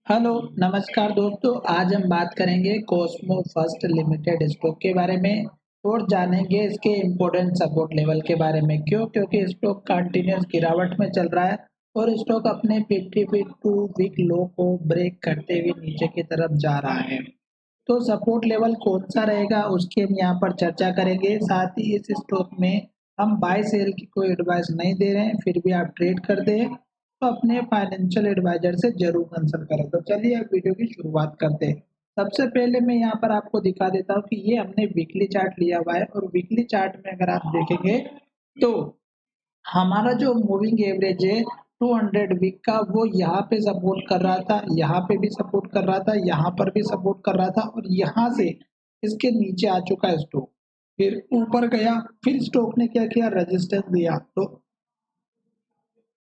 Hello, नमस्कार दोस्तों। आज हम बात करेंगे कॉस्मो फर्स्ट लिमिटेड स्टॉक के बारे में और जानेंगे इसके इम्पोर्टेंट सपोर्ट लेवल के बारे में। क्यों? क्योंकि स्टॉक कंटिन्यूस गिरावट में चल रहा है और स्टॉक अपने 52 वीक लो को ब्रेक करते हुए नीचे की तरफ जा रहा है। तो सपोर्ट लेवल कौन सा रहेगा उसकी हम यहाँ पर चर्चा करेंगे। साथ ही इस स्टॉक में हम बाय सेल की कोई एडवाइस नहीं दे रहे हैं, फिर भी आप ट्रेड कर दे तो अपने फाइनेंशियल एडवाइजर से जरूर कंसल्ट करें। तो चलिए अब वीडियो की शुरुआत करते हैं। सबसे पहले मैं यहाँ पर आपको दिखा देता हूँ कि ये हमने वीकली चार्ट लिया हुआ है और वीकली चार्ट में अगर आप देखेंगे तो हमारा जो मूविंग एवरेज है 200 वीक का वो यहाँ पे सपोर्ट कर रहा था, यहाँ पे भी सपोर्ट कर रहा था, यहाँ पर भी सपोर्ट कर रहा था और यहाँ से इसके नीचे आ चुका है स्टॉक। फिर ऊपर गया, फिर स्टॉक ने क्या किया, रेजिस्टेंस दिया। तो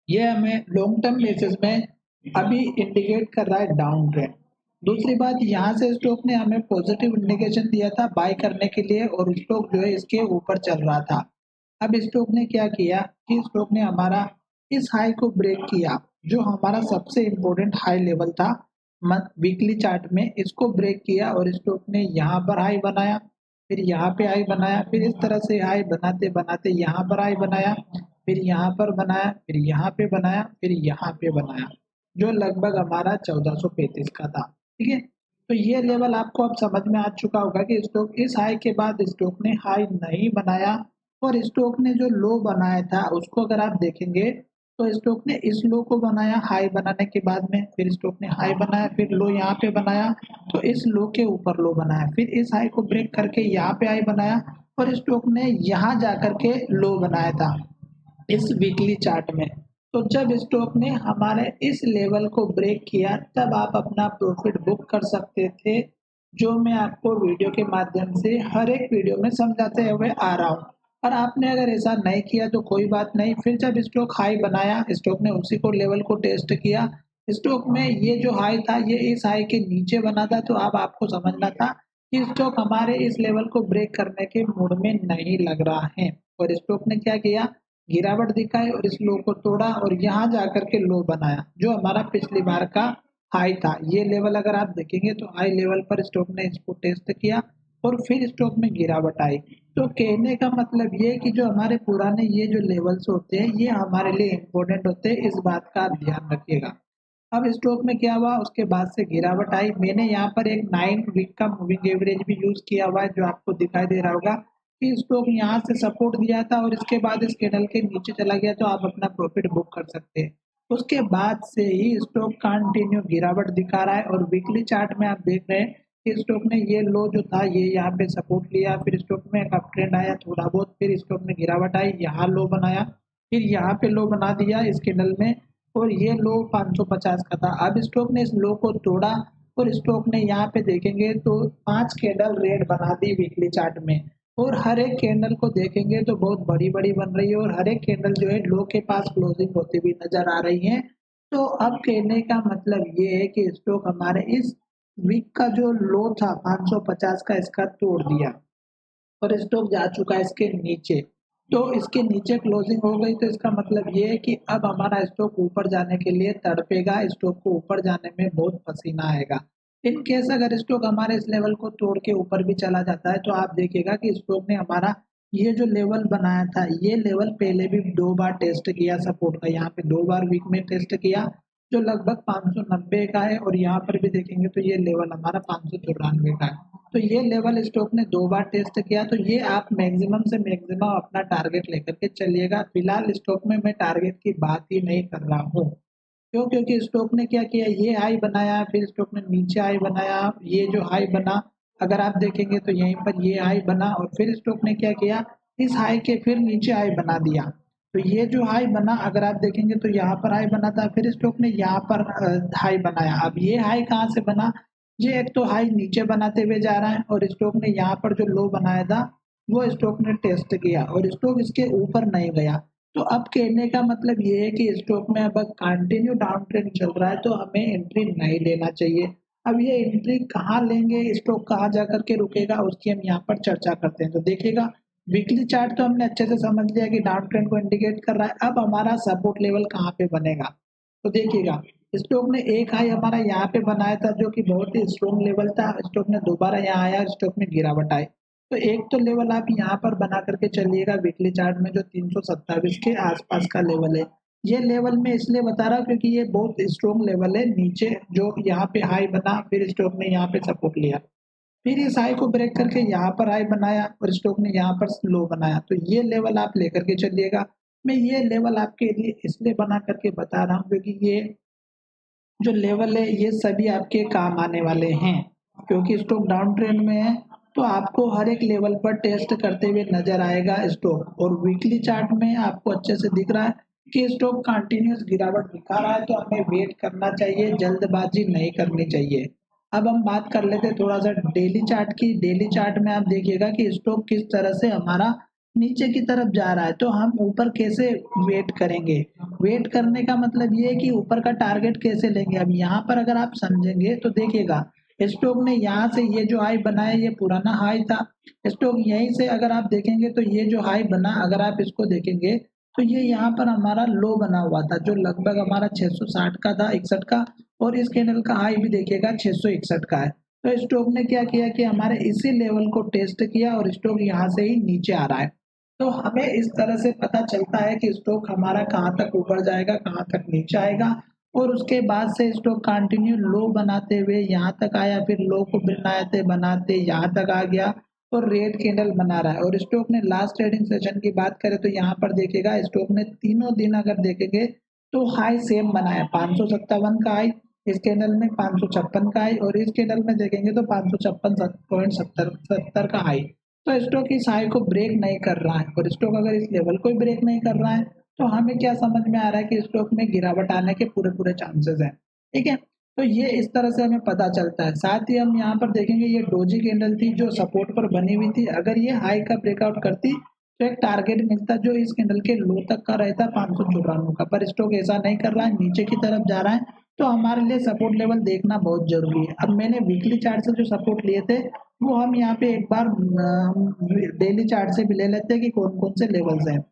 ये हमें लॉन्ग टर्म बेसिस में अभी इंडिकेट कर रहा है डाउन ट्रेंड। दूसरी बात, यहाँ से स्टॉक ने हमें पॉजिटिव इंडिकेशन दिया था बाय करने के लिए और स्टॉक जो है इसके ऊपर चल रहा था। अब स्टॉक ने क्या किया कि स्टॉक ने हमारा इस हाई को ब्रेक किया, जो हमारा सबसे इम्पोर्टेंट हाई लेवल था वीकली चार्ट में, इसको ब्रेक किया और स्टॉक ने यहाँ पर हाई बनाया, फिर यहाँ पे हाई बनाया, फिर इस तरह से हाई बनाते बनाते यहाँ पर हाई बनाया, फिर यहाँ पर बनाया, फिर यहाँ पे बनाया, फिर यहाँ पे बनाया, जो लगभग हमारा 1435 का था। ठीक है, तो ये लेवल आपको अब समझ में आ चुका होगा कि स्टॉक इस हाई के बाद स्टॉक ने हाई नहीं बनाया और स्टॉक ने जो लो बनाया था उसको अगर आप देखेंगे तो स्टॉक ने इस लो को बनाया हाई बनाने के बाद में, फिर स्टॉक ने हाई बनाया, फिर लो यहाँ पे बनाया, तो इस लो के ऊपर लो बनाया, फिर इस हाई को ब्रेक करके यहाँ पे हाई बनाया और स्टॉक ने यहाँ जाकर के लो बनाया था इस वीकली चार्ट में। तो जब स्टॉक ने हमारे इस लेवल को ब्रेक किया तब आप अपना प्रॉफिट बुक कर सकते थे, जो मैं आपको वीडियो के माध्यम से हर एक वीडियो में समझाते हुए आ रहा हूँ। और आपने अगर ऐसा नहीं किया तो कोई बात नहीं, फिर जब स्टॉक हाई बनाया स्टॉक ने उसी को लेवल को टेस्ट किया, स्टॉक में ये जो हाई था ये इस हाई के नीचे बना था, तो अब आपको समझना था कि स्टॉक हमारे इस लेवल को ब्रेक करने के मूड में नहीं लग रहा है और स्टॉक ने क्या किया, गिरावट दिखाई और इस लो को तोड़ा और यहाँ जाकर के लो बनाया, जो हमारा पिछली बार का हाई था। ये लेवल अगर आप देखेंगे तो हाई लेवल पर स्टॉक ने इसको टेस्ट किया और फिर स्टॉक में गिरावट आई। तो कहने का मतलब ये है कि जो हमारे पुराने ये जो लेवल्स होते हैं ये हमारे लिए इम्पोर्टेंट होते हैं, इस बात का आप ध्यान रखिएगा। अब स्टॉक में क्या हुआ, उसके बाद से गिरावट आई। मैंने यहाँ पर एक 9 वीक का मूविंग एवरेज भी यूज किया हुआ है, जो आपको दिखाई दे रहा होगा कि स्टॉक यहाँ से सपोर्ट दिया था और इसके बाद इस कैंडल के नीचे चला गया, तो आप अपना प्रॉफिट बुक कर सकते हैं। उसके बाद से ही स्टॉक कंटिन्यू गिरावट दिखा रहा है और वीकली चार्ट में आप देख रहे हैं कि स्टॉक ने ये लो जो था ये यहाँ पे सपोर्ट लिया, फिर स्टॉक में एक अप ट्रेंड आया थोड़ा बहुत, फिर स्टॉक में गिरावट आई, यहाँ लो बनाया, फिर यहाँ पे लो बना दिया इस कैंडल में और ये लो 550 का था। अब स्टॉक ने इस लो को तोड़ा और स्टॉक ने यहाँ पे देखेंगे तो 5 कैंडल रेड बना दी वीकली चार्ट में और हर एक कैंडल को देखेंगे तो बहुत बड़ी-बड़ी बन रही है और हर एक कैंडल जो है लो के पास क्लोजिंग होती हुई नजर आ रही है। तो अब कहने का मतलब ये है कि स्टॉक हमारे इस वीक का जो लो था 550 का इसका तोड़ दिया और स्टॉक जा चुका है इसके नीचे। तो इसके नीचे क्लोजिंग हो गई तो इसका मतलब ये है कि अब हमारा स्टॉक ऊपर जाने के लिए तड़पेगा, स्टॉक को ऊपर जाने में बहुत पसीना आएगा। इन केस अगर स्टॉक हमारे इस लेवल को तोड़ के ऊपर भी चला जाता है तो आप देखिएगा कि स्टॉक ने हमारा ये जो लेवल बनाया था ये लेवल पहले भी 2 बार टेस्ट किया सपोर्ट का, यहाँ पे 2 बार वीक में टेस्ट किया जो लगभग 590 का है और यहाँ पर भी देखेंगे तो ये लेवल हमारा 594 का है। तो ये लेवल स्टॉक ने 2 बार टेस्ट किया, तो ये आप मैक्सिमम से मैक्सिमम अपना टारगेट लेकर के चलिएगा। फिलहाल स्टॉक में मैं टारगेट की बात ही नहीं कर रहा हूँ। क्यों? क्योंकि स्टॉक ने क्या किया, ये हाई बनाया, फिर स्टॉक ने नीचे हाई बनाया, ये जो हाई बना अगर आप देखेंगे तो यहीं पर ये हाई बना और फिर स्टॉक ने क्या किया, इस हाई के फिर नीचे हाई बना दिया। तो ये जो हाई बना अगर आप देखेंगे तो यहाँ पर हाई बना था, फिर स्टॉक ने यहाँ पर हाई बनाया। अब ये हाई कहाँ से बना, ये एक तो हाई नीचे बनाते हुए जा रहा है और स्टॉक ने यहाँ पर जो लो बनाया था वो स्टॉक ने टेस्ट किया और स्टॉक इसके ऊपर नहीं गया। तो अब कहने का मतलब ये है कि स्टॉक में अब कंटिन्यू डाउन ट्रेंड चल रहा है तो हमें एंट्री नहीं लेना चाहिए। अब ये एंट्री कहाँ लेंगे, स्टॉक कहाँ जाकर के रुकेगा, उसकी हम यहाँ पर चर्चा करते हैं। तो देखिएगा वीकली चार्ट तो हमने अच्छे से समझ लिया कि डाउन ट्रेंड को इंडिकेट कर रहा है। अब हमारा सपोर्ट लेवल कहाँ पे बनेगा, तो देखिएगा स्टॉक ने एक हाई हमारा यहाँ पे बनाया था जो कि बहुत ही स्ट्रॉन्ग लेवल था। स्टॉक ने दोबारा यहाँ आया, स्टॉक में गिरावट आई। तो एक तो लेवल आप यहाँ पर बना करके चलिएगा वीकली चार्ट में जो 327 के आसपास का लेवल है। ये लेवल मैं इसलिए बता रहा हूँ क्योंकि ये बहुत स्ट्रॉन्ग लेवल है। नीचे जो यहाँ पे हाई बना, फिर स्टॉक ने यहाँ पे सपोर्ट लिया, फिर इस हाई को ब्रेक करके यहाँ पर हाई बनाया और स्टॉक ने यहाँ पर लो बनाया। तो ये लेवल आप लेकर के चलिएगा। मैं ये लेवल आपके लिए इसलिए बना करके बता रहा हूँ क्योंकि ये जो लेवल है ये सभी आपके काम आने वाले हैं। क्योंकि स्टॉक डाउन ट्रेंड में है तो आपको हर एक लेवल पर टेस्ट करते हुए नजर आएगा स्टॉक। और वीकली चार्ट में आपको अच्छे से दिख रहा है कि स्टॉक कंटिन्यूस गिरावट दिखा रहा है, तो हमें वेट करना चाहिए, जल्दबाजी नहीं करनी चाहिए। अब हम बात कर लेते हैं थोड़ा सा डेली चार्ट की। डेली चार्ट में आप देखिएगा कि स्टॉक किस तरह से हमारा नीचे की तरफ जा रहा है, तो हम ऊपर कैसे वेट करेंगे। वेट करने का मतलब ये है कि ऊपर का टारगेट कैसे लेंगे। अब यहाँ पर अगर आप समझेंगे तो देखिएगा स्टॉक ने यहाँ से ये जो हाई बनाया ये पुराना हाई था। स्टॉक यहीं से अगर आप देखेंगे तो ये जो हाई बना, अगर आप इसको देखेंगे तो ये यहाँ पर हमारा लो बना हुआ था जो लगभग हमारा 660 का था, 61 का। और इस कैंडल का हाई भी देखिएगा 661 का है। तो स्टॉक ने क्या किया कि हमारे इसी लेवल को टेस्ट किया और स्टॉक यहाँ से ही नीचे आ रहा है। तो हमें इस तरह से पता चलता है कि स्टॉक हमारा कहाँ तक ऊपर जाएगा, कहाँ तक नीचे आएगा। और उसके बाद से स्टॉक कंटिन्यू लो बनाते हुए यहाँ तक आया, फिर लो को बनाते बनाते यहाँ तक आ गया और रेड कैंडल बना रहा है। और स्टॉक ने लास्ट ट्रेडिंग सेशन की बात करें तो यहाँ पर देखिएगा स्टॉक ने तीनों दिन अगर देखेंगे तो हाई सेम बनाया, 557 का हाई इस कैंडल में, 556 का हाई, और इस कैंडल में देखेंगे तो 556.70 का हाई। तो स्टॉक इस हाई को ब्रेक नहीं कर रहा है। और स्टॉक अगर इस लेवल को ब्रेक नहीं कर रहा है तो हमें क्या समझ में आ रहा है कि स्टॉक में गिरावट आने के पूरे पूरे चांसेस हैं। ठीक है, तो ये इस तरह से हमें पता चलता है। साथ ही हम यहाँ पर देखेंगे ये डोजी कैंडल थी जो सपोर्ट पर बनी हुई थी। अगर ये हाई का ब्रेकआउट करती तो एक टारगेट मिलता जो इस कैंडल के लो तक का रहता 594 का। पर स्टॉक ऐसा नहीं कर रहा है, नीचे की तरफ जा रहा है। तो हमारे लिए सपोर्ट लेवल देखना बहुत जरूरी है। अब मैंने वीकली चार्ट से जो सपोर्ट लिए थे वो हम यहाँ पे एक बार डेली चार्ट से भी ले लेते हैं कि कौन कौन से लेवल्स हैं।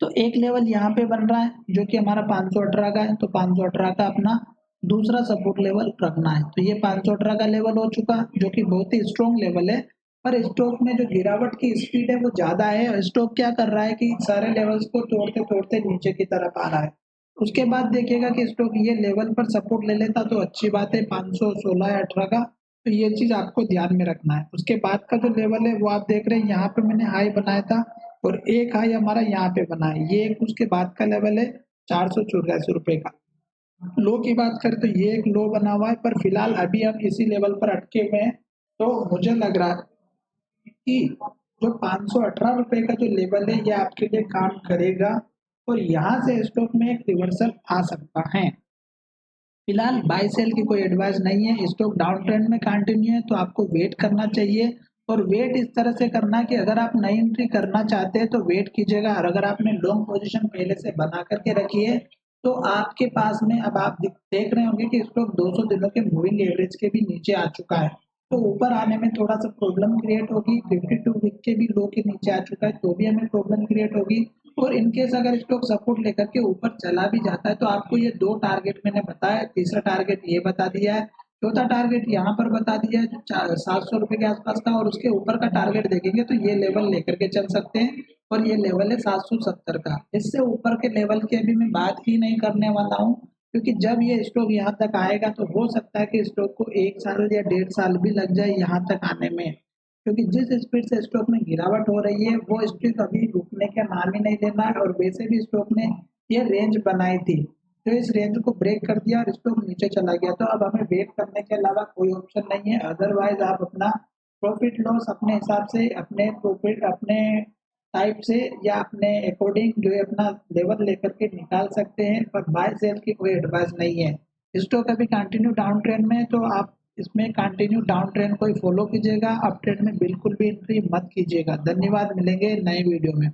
तो एक लेवल यहाँ पे बन रहा है जो कि हमारा 518 का है, तो 518 का अपना दूसरा सपोर्ट लेवल रखना है। तो ये 518 का लेवल हो चुका जो कि बहुत ही स्ट्रॉन्ग लेवल है। पर स्टॉक में जो गिरावट की स्पीड है वो ज्यादा है। स्टॉक क्या कर रहा है कि सारे लेवल्स को तोड़ते तोड़ते नीचे की तरफ आ रहा है। उसके बाद देखिएगा कि स्टॉक ये लेवल पर सपोर्ट ले लेता तो अच्छी बात है, 516 या 18 का। तो ये चीज आपको ध्यान में रखना है। उसके बाद का जो लेवल है वो आप देख रहे हैं, यहाँ पे मैंने हाई बनाया था और एक हाई हमारा यहाँ पे बना है। ये एक उसके बाद का लेवल है 484 रुपए का। लो की बात करें तो ये एक लो बना हुआ है, पर फिलहाल अभी हम इसी लेवल पर अटके हुए हैं। तो मुझे लग रहा है कि जो 518 रुपए का जो लेवल है ये आपके लिए काम करेगा और यहाँ से स्टॉक में एक रिवर्सल आ सकता है। फिलहाल बाय सेल की कोई एडवाइस नहीं है। स्टॉक डाउन ट्रेंड में कंटिन्यू है तो आपको वेट करना चाहिए। और वेट इस तरह से करना कि अगर आप नई एंट्री करना चाहते हैं तो वेट कीजिएगा, और अगर आपने लॉन्ग पोजीशन पहले से बना करके रखी है तो आपके पास में अब आप देख रहे होंगे कि स्टॉक 200 दिनों के मूविंग एवरेज के भी नीचे आ चुका है। तो ऊपर आने में थोड़ा सा प्रॉब्लम क्रिएट होगी। 52 वीक के भी लो के नीचे आ चुका है तो भी हमें प्रॉब्लम क्रिएट होगी। और इनकेस अगर स्टॉक सपोर्ट लेकर के ऊपर चला भी जाता है तो आपको ये दो टारगेट मैंने बताया, तीसरा टारगेट ये बता दिया है, चौथा टारगेट यहाँ पर बता दिया है जो 700 रुपए के आसपास का। और उसके ऊपर का टारगेट देखेंगे तो ये लेवल लेकर के चल सकते हैं और ये लेवल है 770 का। इससे ऊपर के लेवल की अभी मैं बात ही नहीं करने वाला हूँ क्योंकि जब ये स्टॉक यहाँ तक आएगा तो हो सकता है कि स्टॉक को 1 साल या 1.5 साल भी लग जाए यहाँ तक आने में। क्योंकि जिस स्पीड से स्टॉक में गिरावट हो रही है वो स्पीड अभी रुकने का नाम ही नहीं लेना है। और वैसे भी स्टॉक ने ये रेंज बनाई थी तो इस रेंज को ब्रेक कर दिया और स्टॉक नीचे चला गया। तो अब हमें वेट करने के अलावा कोई ऑप्शन नहीं है। अदरवाइज आप अपना प्रॉफिट लॉस अपने हिसाब से, अपने प्रॉफिट अपने टाइप से या अपने अकॉर्डिंग जो है अपना लेवल लेकर के निकाल सकते हैं। पर बाय सेल की कोई एडवाइस नहीं है। स्टॉक अभी कंटिन्यू डाउन ट्रेंड में है तो आप इसमें कंटिन्यू डाउन ट्रेंड को ही फॉलो कीजिएगा। अप ट्रेंड में बिल्कुल भी एंट्री मत कीजिएगा। धन्यवाद, मिलेंगे नए वीडियो में।